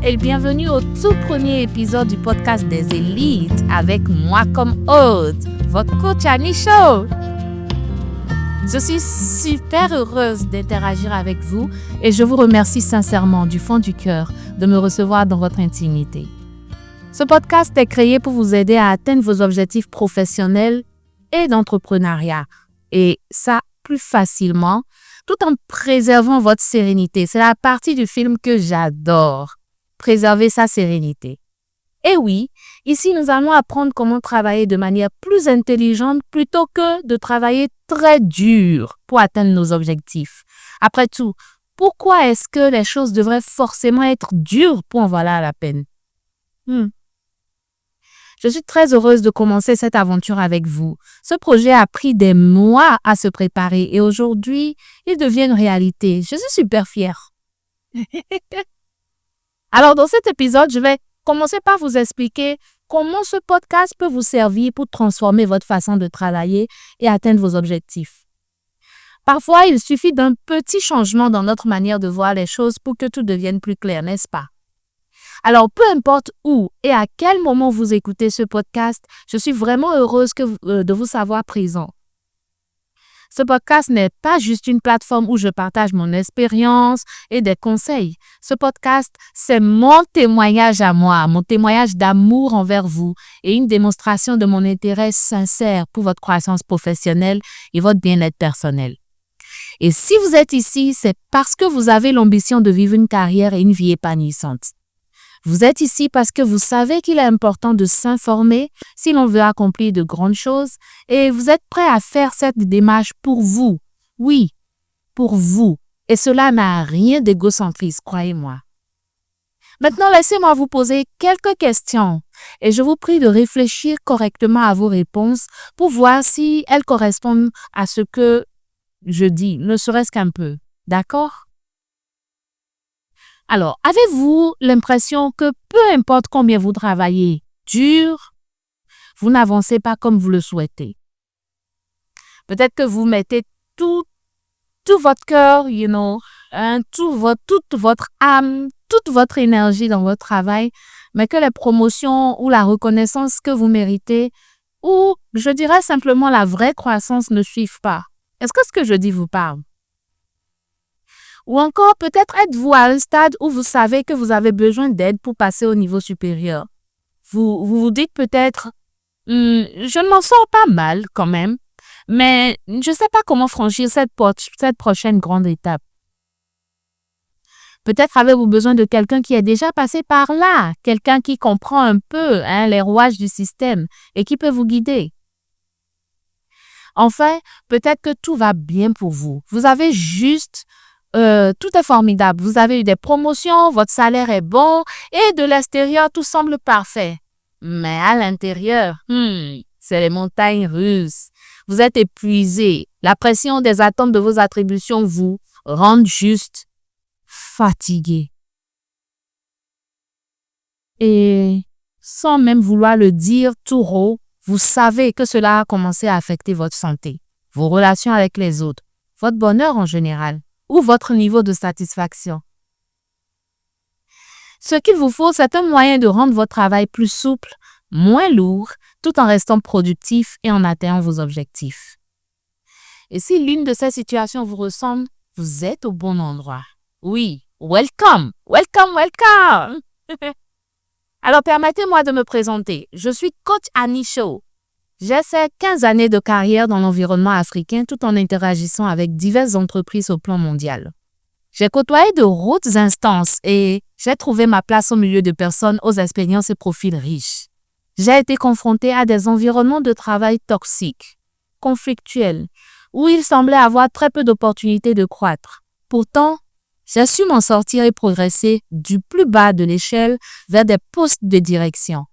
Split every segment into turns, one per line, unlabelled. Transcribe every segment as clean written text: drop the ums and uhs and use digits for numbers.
et bienvenue au tout premier épisode du podcast des élites avec moi comme hôte, votre coach Annie Show. Je suis super heureuse d'interagir avec vous et je vous remercie sincèrement du fond du cœur de me recevoir dans votre intimité. Ce podcast est créé pour vous aider à atteindre vos objectifs professionnels et d'entrepreneuriat et ça plus facilement tout en préservant votre sérénité. C'est la partie du film que j'adore. Préserver sa sérénité. Et oui, ici nous allons apprendre comment travailler de manière plus intelligente plutôt que de travailler très dur pour atteindre nos objectifs. Après tout, pourquoi est-ce que les choses devraient forcément être dures pour en valoir la peine? Je suis très heureuse de commencer cette aventure avec vous. Ce projet a pris des mois à se préparer et aujourd'hui, il devient une réalité. Je suis super fière. Alors, dans cet épisode, je vais commencer par vous expliquer comment ce podcast peut vous servir pour transformer votre façon de travailler et atteindre vos objectifs. Parfois, il suffit d'un petit changement dans notre manière de voir les choses pour que tout devienne plus clair, n'est-ce pas? Alors, peu importe où et à quel moment vous écoutez ce podcast, je suis vraiment heureuse de vous savoir présent. Ce podcast n'est pas juste une plateforme où je partage mon expérience et des conseils. Ce podcast, c'est mon témoignage à moi, mon témoignage d'amour envers vous et une démonstration de mon intérêt sincère pour votre croissance professionnelle et votre bien-être personnel. Et si vous êtes ici, c'est parce que vous avez l'ambition de vivre une carrière et une vie épanouissante. Vous êtes ici parce que vous savez qu'il est important de s'informer si l'on veut accomplir de grandes choses et vous êtes prêt à faire cette démarche pour vous. Oui, pour vous. Et cela n'a rien d'égocentriste, croyez-moi. Maintenant, laissez-moi vous poser quelques questions et je vous prie de réfléchir correctement à vos réponses pour voir si elles correspondent à ce que je dis, ne serait-ce qu'un peu. D'accord? Alors, avez-vous l'impression que peu importe combien vous travaillez dur, vous n'avancez pas comme vous le souhaitez? Peut-être que vous mettez tout votre cœur, toute votre âme, toute votre énergie dans votre travail, mais que les promotions ou la reconnaissance que vous méritez, ou je dirais simplement la vraie croissance ne suivent pas. Est-ce que ce que je dis vous parle? Ou encore, peut-être êtes-vous à un stade où vous savez que vous avez besoin d'aide pour passer au niveau supérieur. Vous vous dites peut-être, je ne m'en sors pas mal quand même, mais je ne sais pas comment franchir cette prochaine grande étape. Peut-être avez-vous besoin de quelqu'un qui est déjà passé par là, quelqu'un qui comprend un peu les rouages du système et qui peut vous guider. Enfin, peut-être que tout va bien pour vous. Vous avez juste... tout est formidable. Vous avez eu des promotions, votre salaire est bon et de l'extérieur, tout semble parfait. Mais à l'intérieur, c'est les montagnes russes. Vous êtes épuisé. La pression des attentes de vos attributions vous rend juste fatigué. Et sans même vouloir le dire tout haut, vous savez que cela a commencé à affecter votre santé, vos relations avec les autres, votre bonheur en général. Ou votre niveau de satisfaction. Ce qu'il vous faut, c'est un moyen de rendre votre travail plus souple, moins lourd, tout en restant productif et en atteignant vos objectifs. Et si l'une de ces situations vous ressemble, vous êtes au bon endroit. Oui, welcome, welcome, welcome! Alors, permettez-moi de me présenter. Je suis coach Annie Show. J'ai fait 15 années de carrière dans l'environnement africain tout en interagissant avec diverses entreprises au plan mondial. J'ai côtoyé de hautes instances et j'ai trouvé ma place au milieu de personnes aux expériences et profils riches. J'ai été confrontée à des environnements de travail toxiques, conflictuels, où il semblait avoir très peu d'opportunités de croître. Pourtant, j'ai su m'en sortir et progresser du plus bas de l'échelle vers des postes de direction.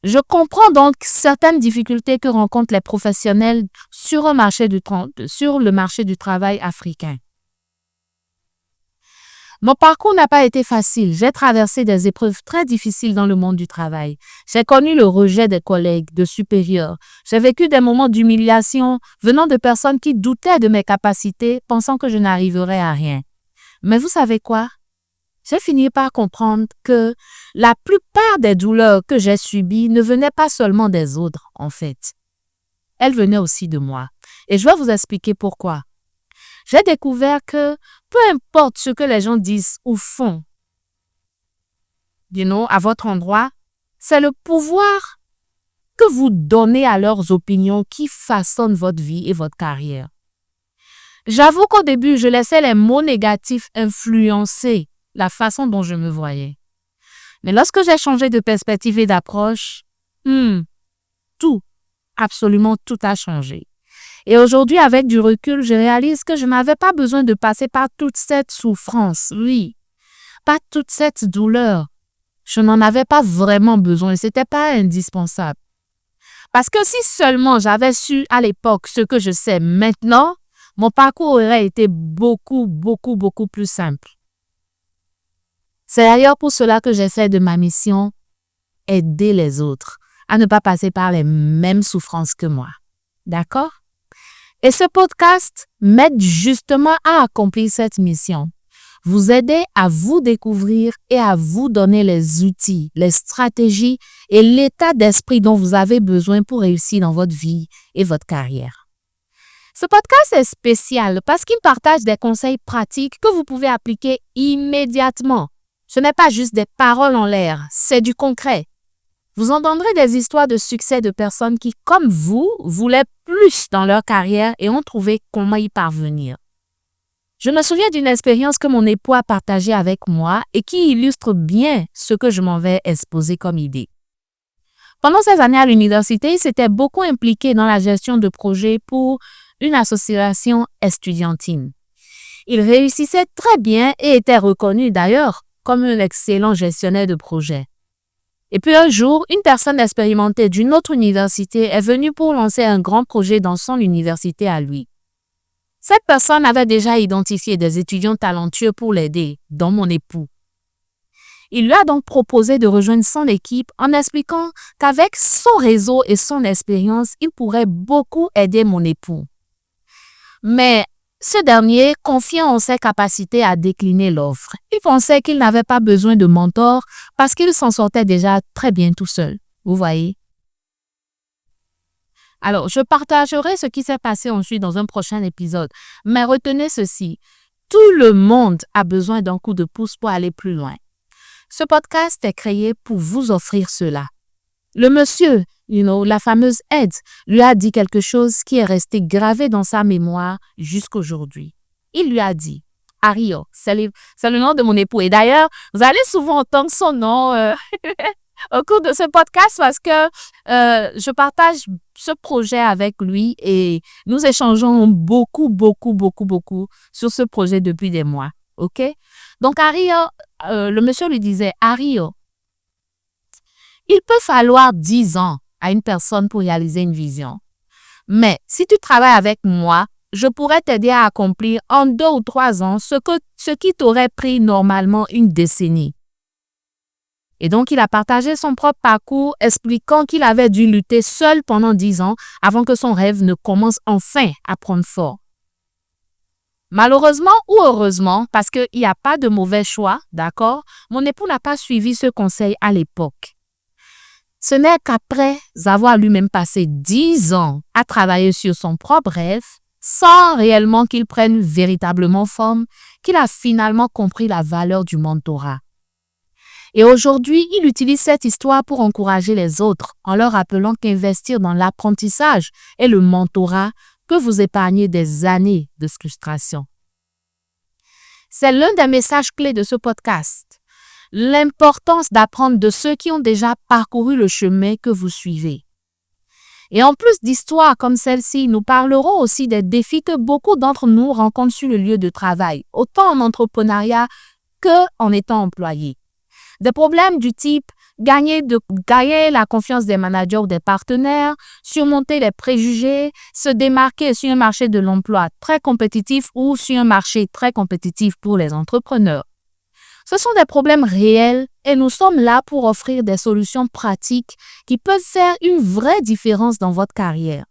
Je comprends donc certaines difficultés que rencontrent les professionnels sur le marché du travail africain. Mon parcours n'a pas été facile. J'ai traversé des épreuves très difficiles dans le monde du travail. J'ai connu le rejet des collègues, de supérieurs. J'ai vécu des moments d'humiliation venant de personnes qui doutaient de mes capacités, pensant que je n'arriverais à rien. Mais vous savez quoi? j'ai fini par comprendre que la plupart des douleurs que j'ai subies ne venaient pas seulement des autres, en fait. Elles venaient aussi de moi. Et je vais vous expliquer pourquoi. J'ai découvert que peu importe ce que les gens disent ou font, à votre endroit, c'est le pouvoir que vous donnez à leurs opinions qui façonnent votre vie et votre carrière. J'avoue qu'au début, je laissais les mots négatifs influencer la façon dont je me voyais. Mais lorsque j'ai changé de perspective et d'approche, tout, absolument tout a changé. Et aujourd'hui, avec du recul, je réalise que je n'avais pas besoin de passer par toute cette souffrance, pas toute cette douleur. Je n'en avais pas vraiment besoin et ce n'était pas indispensable. Parce que si seulement j'avais su à l'époque ce que je sais maintenant, mon parcours aurait été beaucoup plus simple. C'est d'ailleurs pour cela que j'essaie de ma mission, aider les autres à ne pas passer par les mêmes souffrances que moi. D'accord? Et ce podcast m'aide justement à accomplir cette mission. Vous aider à vous découvrir et à vous donner les outils, les stratégies et l'état d'esprit dont vous avez besoin pour réussir dans votre vie et votre carrière. Ce podcast est spécial parce qu'il partage des conseils pratiques que vous pouvez appliquer immédiatement. Ce n'est pas juste des paroles en l'air, c'est du concret. Vous entendrez des histoires de succès de personnes qui, comme vous, voulaient plus dans leur carrière et ont trouvé comment y parvenir. Je me souviens d'une expérience que mon époux a partagée avec moi et qui illustre bien ce que je m'en vais exposer comme idée. Pendant ces années à l'université, il s'était beaucoup impliqué dans la gestion de projets pour une association estudiantine. Il réussissait très bien et était reconnu d'ailleurs comme un excellent gestionnaire de projets. Et puis un jour, une personne expérimentée d'une autre université est venue pour lancer un grand projet dans son université à lui. Cette personne avait déjà identifié des étudiants talentueux pour l'aider, dont mon époux. Il lui a donc proposé de rejoindre son équipe en expliquant qu'avec son réseau et son expérience, il pourrait beaucoup aider mon époux. Mais ce dernier, confiant en ses capacités, a décliné l'offre. Il pensait qu'il n'avait pas besoin de mentor parce qu'il s'en sortait déjà très bien tout seul. Vous voyez? Alors, je partagerai ce qui s'est passé ensuite dans un prochain épisode. Mais retenez ceci, tout le monde a besoin d'un coup de pouce pour aller plus loin. Ce podcast est créé pour vous offrir cela. Le monsieur, la fameuse aide, lui a dit quelque chose qui est resté gravé dans sa mémoire jusqu'aujourd'hui. Il lui a dit, Ario, c'est le nom de mon époux. Et d'ailleurs, vous allez souvent entendre son nom au cours de ce podcast parce que je partage ce projet avec lui et nous échangeons beaucoup sur ce projet depuis des mois. OK? Donc, Ario, le monsieur lui disait, Ario, il peut falloir 10 ans à une personne pour réaliser une vision. Mais si tu travailles avec moi, je pourrais t'aider à accomplir en 2 ou 3 ans ce qui t'aurait pris normalement une décennie. Et donc, il a partagé son propre parcours, expliquant qu'il avait dû lutter seul pendant 10 ans avant que son rêve ne commence enfin à prendre forme. Malheureusement ou heureusement, parce qu'il n'y a pas de mauvais choix, d'accord, mon époux n'a pas suivi ce conseil à l'époque. Ce n'est qu'après avoir lui-même passé 10 ans à travailler sur son propre rêve, sans réellement qu'il prenne véritablement forme, qu'il a finalement compris la valeur du mentorat. Et aujourd'hui, il utilise cette histoire pour encourager les autres en leur rappelant qu'investir dans l'apprentissage et le mentorat peut vous épargner des années de frustration. C'est l'un des messages clés de ce podcast. L'importance d'apprendre de ceux qui ont déjà parcouru le chemin que vous suivez. Et en plus d'histoires comme celle-ci, nous parlerons aussi des défis que beaucoup d'entre nous rencontrent sur le lieu de travail, autant en entrepreneuriat qu'en étant employé. Des problèmes du type gagner la confiance des managers ou des partenaires, surmonter les préjugés, se démarquer sur un marché de l'emploi très compétitif ou sur un marché très compétitif pour les entrepreneurs. Ce sont des problèmes réels et nous sommes là pour offrir des solutions pratiques qui peuvent faire une vraie différence dans votre carrière.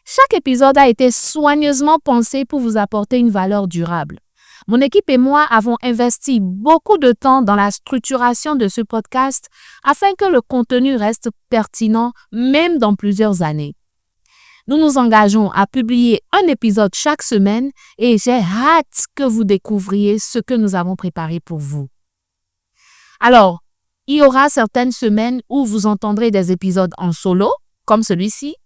Chaque épisode a été soigneusement pensé pour vous apporter une valeur durable. Mon équipe et moi avons investi beaucoup de temps dans la structuration de ce podcast afin que le contenu reste pertinent même dans plusieurs années. Nous nous engageons à publier un épisode chaque semaine et j'ai hâte que vous découvriez ce que nous avons préparé pour vous. Alors, il y aura certaines semaines où vous entendrez des épisodes en solo, comme celui-ci,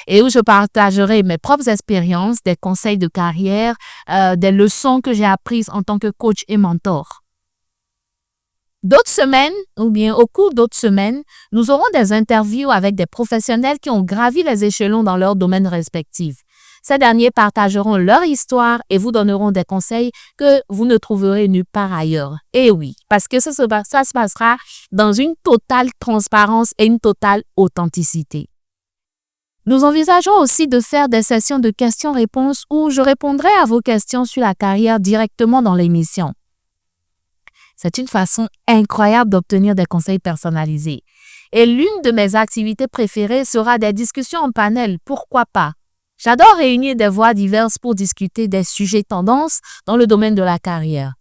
et où je partagerai mes propres expériences, des conseils de carrière, des leçons que j'ai apprises en tant que coach et mentor. D'autres semaines, ou bien au cours d'autres semaines, nous aurons des interviews avec des professionnels qui ont gravi les échelons dans leurs domaines respectifs. Ces derniers partageront leur histoire et vous donneront des conseils que vous ne trouverez nulle part ailleurs. Et oui, parce que ça se passera dans une totale transparence et une totale authenticité. Nous envisageons aussi de faire des sessions de questions-réponses où je répondrai à vos questions sur la carrière directement dans l'émission. C'est une façon incroyable d'obtenir des conseils personnalisés. Et l'une de mes activités préférées sera des discussions en panel, pourquoi pas. J'adore réunir des voix diverses pour discuter des sujets tendances dans le domaine de la carrière.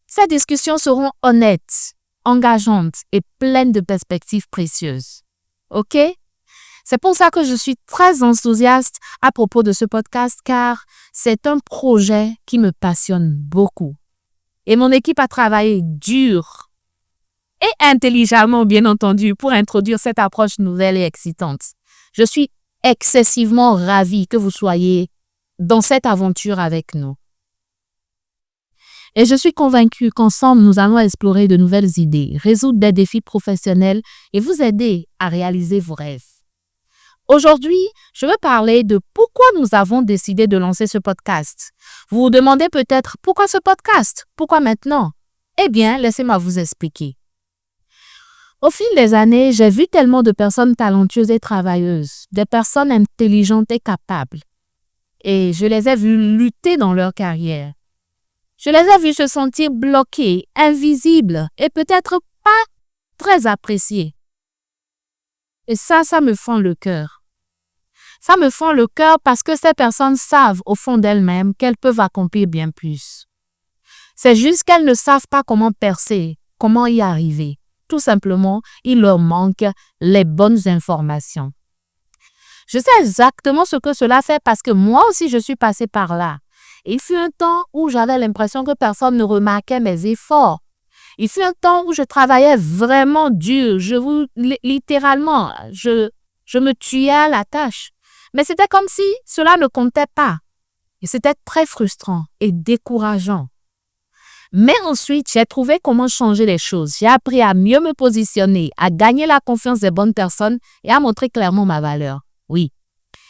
Ces discussions seront honnêtes, engageantes et pleines de perspectives précieuses. OK? C'est pour ça que je suis très enthousiaste à propos de ce podcast car c'est un projet qui me passionne beaucoup. Et mon équipe a travaillé dur et intelligemment, bien entendu, pour introduire cette approche nouvelle et excitante. Je suis excessivement ravie que vous soyez dans cette aventure avec nous. Et je suis convaincue qu'ensemble, nous allons explorer de nouvelles idées, résoudre des défis professionnels et vous aider à réaliser vos rêves. Aujourd'hui, je veux parler de pourquoi nous avons décidé de lancer ce podcast. Vous vous demandez peut-être pourquoi ce podcast? Pourquoi maintenant? Eh bien, laissez-moi vous expliquer. Au fil des années, j'ai vu tellement de personnes talentueuses et travailleuses, des personnes intelligentes et capables. Et je les ai vues lutter dans leur carrière. Je les ai vues se sentir bloquées, invisibles et peut-être pas très appréciées. Et ça me fend le cœur. Ça me fend le cœur parce que ces personnes savent au fond d'elles-mêmes qu'elles peuvent accomplir bien plus. C'est juste qu'elles ne savent pas comment percer, comment y arriver. Tout simplement, il leur manque les bonnes informations. Je sais exactement ce que cela fait parce que moi aussi je suis passée par là. Il fut un temps où j'avais l'impression que personne ne remarquait mes efforts. Il fut un temps où je travaillais vraiment dur. Littéralement, je me tuais à la tâche. Mais c'était comme si cela ne comptait pas. Et c'était très frustrant et décourageant. Mais ensuite, j'ai trouvé comment changer les choses. J'ai appris à mieux me positionner, à gagner la confiance des bonnes personnes et à montrer clairement ma valeur. Oui.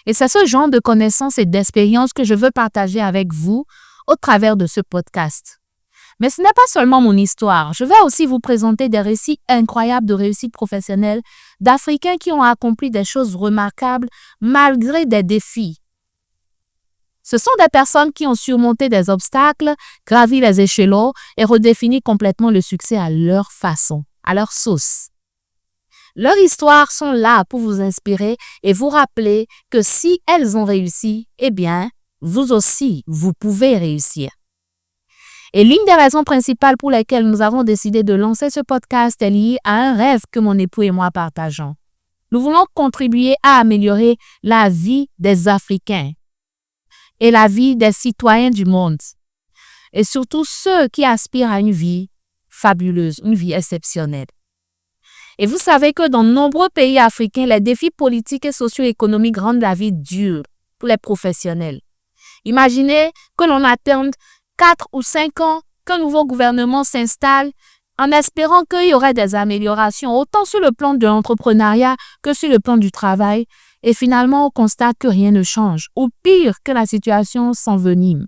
Et c'est ce genre de connaissances et d'expériences que je veux partager avec vous au travers de ce podcast. Mais ce n'est pas seulement mon histoire. Je vais aussi vous présenter des récits incroyables de réussite professionnelle d'Africains qui ont accompli des choses remarquables malgré des défis. Ce sont des personnes qui ont surmonté des obstacles, gravi les échelons et redéfini complètement le succès à leur façon, à leur sauce. Leurs histoires sont là pour vous inspirer et vous rappeler que si elles ont réussi, eh bien, vous aussi, vous pouvez réussir. Et l'une des raisons principales pour lesquelles nous avons décidé de lancer ce podcast est liée à un rêve que mon époux et moi partageons. Nous voulons contribuer à améliorer la vie des Africains et la vie des citoyens du monde. Et surtout ceux qui aspirent à une vie fabuleuse, une vie exceptionnelle. Et vous savez que dans de nombreux pays africains, les défis politiques et socio-économiques rendent la vie dure pour les professionnels. Imaginez que l'on attende 4 ou 5 ans qu'un nouveau gouvernement s'installe en espérant qu'il y aurait des améliorations autant sur le plan de l'entrepreneuriat que sur le plan du travail et finalement on constate que rien ne change ou pire que la situation s'envenime.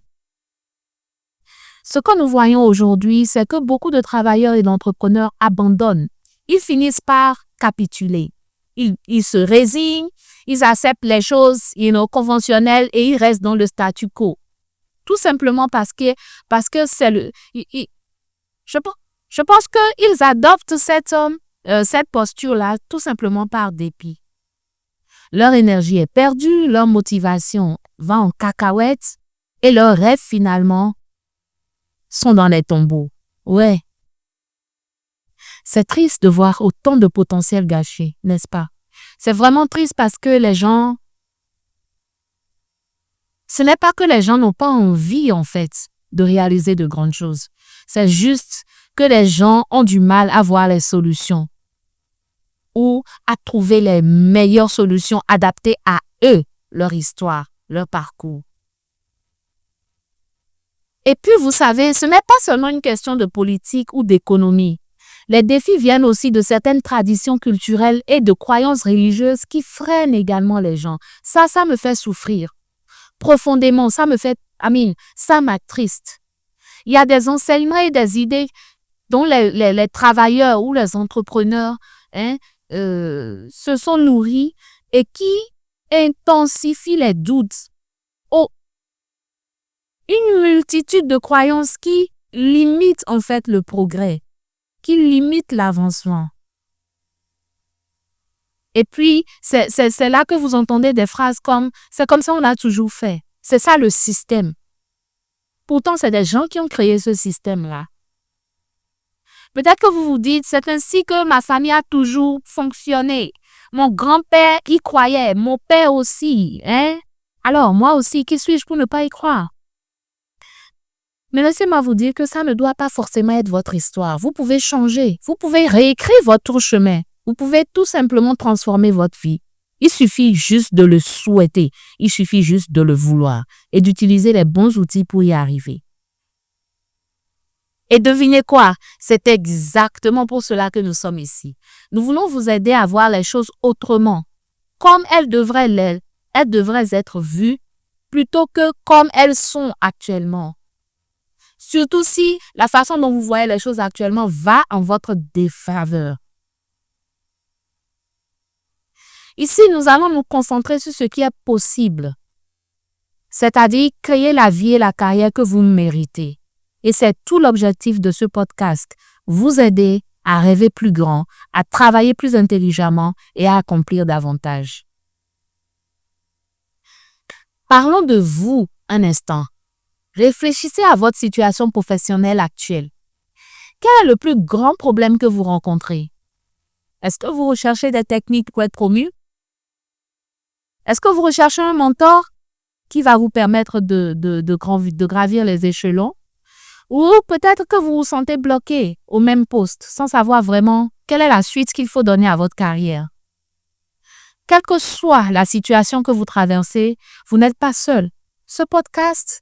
Ce que nous voyons aujourd'hui, c'est que beaucoup de travailleurs et d'entrepreneurs abandonnent. Ils finissent par capituler. Ils se résignent, ils acceptent les choses conventionnelles et ils restent dans le statu quo. Tout simplement parce que c'est le... Je pense qu'ils adoptent cette posture-là tout simplement par dépit. Leur énergie est perdue, leur motivation va en cacahuète et leur rêve finalement sont dans les tombeaux. Ouais. C'est triste de voir autant de potentiel gâché, n'est-ce pas? C'est vraiment triste parce que ce n'est pas que les gens n'ont pas envie, en fait, de réaliser de grandes choses. C'est juste que les gens ont du mal à voir les solutions ou à trouver les meilleures solutions adaptées à eux, leur histoire, leur parcours. Et puis, vous savez, ce n'est pas seulement une question de politique ou d'économie. Les défis viennent aussi de certaines traditions culturelles et de croyances religieuses qui freinent également les gens. Ça me fait souffrir. Profondément, ça m'attriste. Il y a des enseignements et des idées dont les travailleurs ou les entrepreneurs se sont nourris et qui intensifient les doutes. Une multitude de croyances qui limitent en fait le progrès, qui limitent l'avancement. Et puis, c'est là que vous entendez des phrases comme « c'est comme ça on a toujours fait ». C'est ça le système. Pourtant, c'est des gens qui ont créé ce système-là. Peut-être que vous vous dites « c'est ainsi que ma famille a toujours fonctionné. Mon grand-père y croyait, mon père aussi. Alors, moi aussi, qui suis-je pour ne pas y croire ?» Mais laissez-moi vous dire que ça ne doit pas forcément être votre histoire. Vous pouvez changer. Vous pouvez réécrire votre chemin. Vous pouvez tout simplement transformer votre vie. Il suffit juste de le souhaiter. Il suffit juste de le vouloir et d'utiliser les bons outils pour y arriver. Et devinez quoi? C'est exactement pour cela que nous sommes ici. Nous voulons vous aider à voir les choses autrement, comme elles devraient être vues plutôt que comme elles sont actuellement. Surtout si la façon dont vous voyez les choses actuellement va en votre défaveur. Ici, nous allons nous concentrer sur ce qui est possible, c'est-à-dire créer la vie et la carrière que vous méritez. Et c'est tout l'objectif de ce podcast, vous aider à rêver plus grand, à travailler plus intelligemment et à accomplir davantage. Parlons de vous un instant. Réfléchissez à votre situation professionnelle actuelle. Quel est le plus grand problème que vous rencontrez? Est-ce que vous recherchez des techniques pour être promu? Est-ce que vous recherchez un mentor qui va vous permettre de gravir les échelons? Ou peut-être que vous vous sentez bloqué au même poste sans savoir vraiment quelle est la suite qu'il faut donner à votre carrière. Quelle que soit la situation que vous traversez, vous n'êtes pas seul. Ce podcast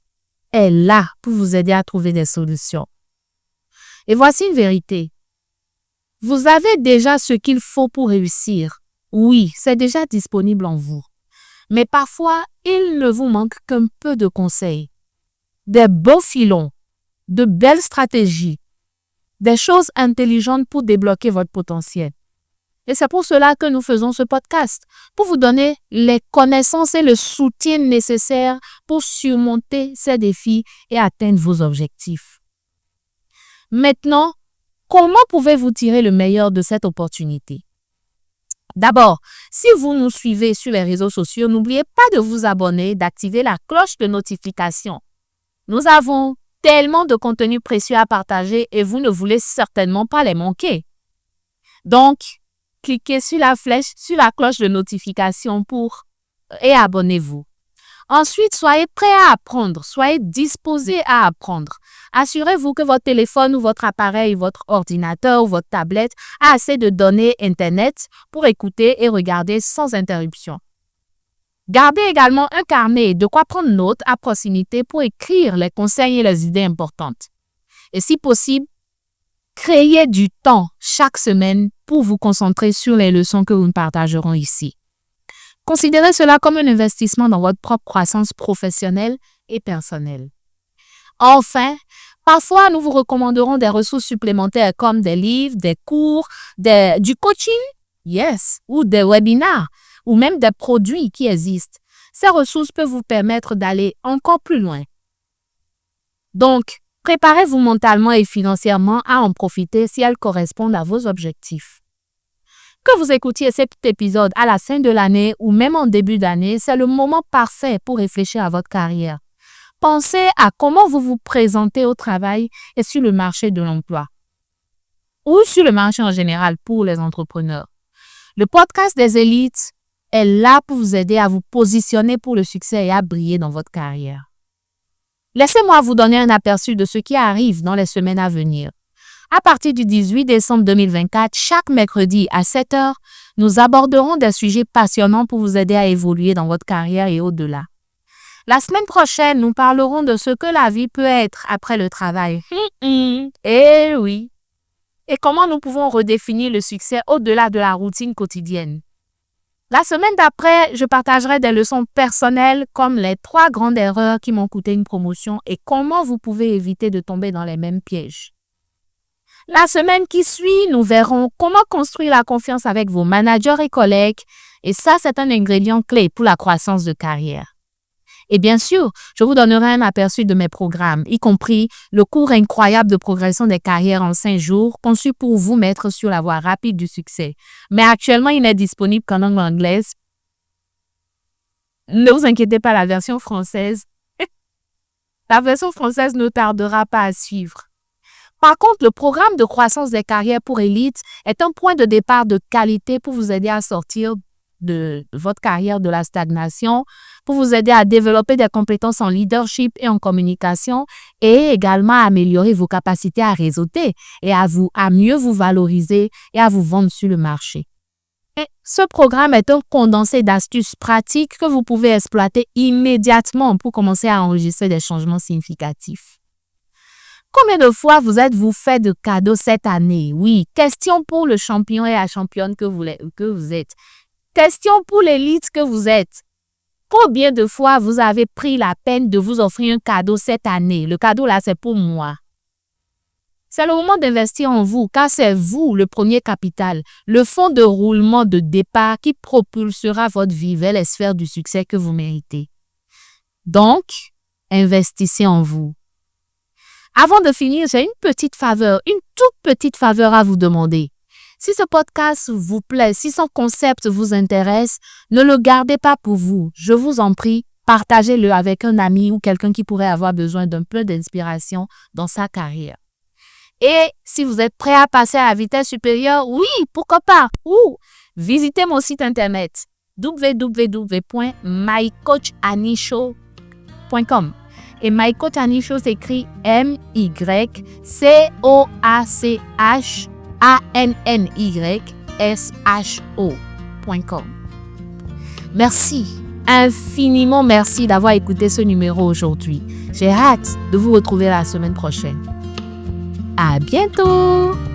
est là pour vous aider à trouver des solutions. Et voici une vérité. Vous avez déjà ce qu'il faut pour réussir. Oui, c'est déjà disponible en vous. Mais parfois, il ne vous manque qu'un peu de conseils, des beaux filons, de belles stratégies, des choses intelligentes pour débloquer votre potentiel. Et c'est pour cela que nous faisons ce podcast, pour vous donner les connaissances et le soutien nécessaires pour surmonter ces défis et atteindre vos objectifs. Maintenant, comment pouvez-vous tirer le meilleur de cette opportunité? D'abord, si vous nous suivez sur les réseaux sociaux, n'oubliez pas de vous abonner, d'activer la cloche de notification. Nous avons tellement de contenu précieux à partager et vous ne voulez certainement pas les manquer. Donc, cliquez sur la flèche, sur la cloche de notification et abonnez-vous. Ensuite, soyez prêts à apprendre, soyez disposés à apprendre. Assurez-vous que votre téléphone ou votre appareil, votre ordinateur ou votre tablette a assez de données Internet pour écouter et regarder sans interruption. Gardez également un carnet de quoi prendre note à proximité pour écrire les conseils et les idées importantes. Et si possible, créez du temps chaque semaine pour vous concentrer sur les leçons que nous partagerons ici. Considérez cela comme un investissement dans votre propre croissance professionnelle et personnelle. Enfin, parfois, nous vous recommanderons des ressources supplémentaires comme des livres, des cours, du coaching, ou des webinars, ou même des produits qui existent. Ces ressources peuvent vous permettre d'aller encore plus loin. Donc, préparez-vous mentalement et financièrement à en profiter si elles correspondent à vos objectifs. Que vous écoutiez cet épisode à la fin de l'année ou même en début d'année, c'est le moment parfait pour réfléchir à votre carrière. pensez à comment vous vous présentez au travail et sur le marché de l'emploi ou sur le marché en général pour les entrepreneurs. Le podcast des élites est là pour vous aider à vous positionner pour le succès et à briller dans votre carrière. Laissez-moi vous donner un aperçu de ce qui arrive dans les semaines à venir. À partir du 18 décembre 2024, chaque mercredi à 7 h, nous aborderons des sujets passionnants pour vous aider à évoluer dans votre carrière et au-delà. La semaine prochaine, nous parlerons de ce que la vie peut être après le travail. Eh oui! Et comment nous pouvons redéfinir le succès au-delà de la routine quotidienne. La semaine d'après, je partagerai des leçons personnelles comme les 3 grandes erreurs qui m'ont coûté une promotion et comment vous pouvez éviter de tomber dans les mêmes pièges. La semaine qui suit, nous verrons comment construire la confiance avec vos managers et collègues et ça, c'est un ingrédient clé pour la croissance de carrière. Et bien sûr, je vous donnerai un aperçu de mes programmes, y compris le cours incroyable de progression des carrières en 5 jours, conçu pour vous mettre sur la voie rapide du succès. Mais actuellement, il n'est disponible qu'en langue anglaise. Ne vous inquiétez pas, la version française ne tardera pas à suivre. Par contre, le programme de croissance des carrières pour élites est un point de départ de qualité pour vous aider à sortir de votre carrière de la stagnation, pour vous aider à développer des compétences en leadership et en communication et également à améliorer vos capacités à réseauter et à mieux vous valoriser et à vous vendre sur le marché. Et ce programme est un condensé d'astuces pratiques que vous pouvez exploiter immédiatement pour commencer à enregistrer des changements significatifs. Combien de fois vous êtes-vous fait de cadeaux cette année? Oui, question pour le champion et la championne que vous êtes. Question pour l'élite que vous êtes. Combien de fois vous avez pris la peine de vous offrir un cadeau cette année? Le cadeau là, c'est pour moi. C'est le moment d'investir en vous car c'est vous le premier capital, le fonds de roulement de départ qui propulsera votre vie vers les sphères du succès que vous méritez. Donc, investissez en vous. Avant de finir, j'ai une toute petite faveur à vous demander. Si ce podcast vous plaît, si son concept vous intéresse, ne le gardez pas pour vous. Je vous en prie, partagez-le avec un ami ou quelqu'un qui pourrait avoir besoin d'un peu d'inspiration dans sa carrière. Et si vous êtes prêt à passer à la vitesse supérieure, oui, pourquoi pas? Visitez mon site internet www.mycoachanishow.com. Et MyCoach Annie Show s'écrit MyCoachAnnySHO.com. Merci, infiniment merci d'avoir écouté ce numéro aujourd'hui. J'ai hâte de vous retrouver la semaine prochaine. À bientôt!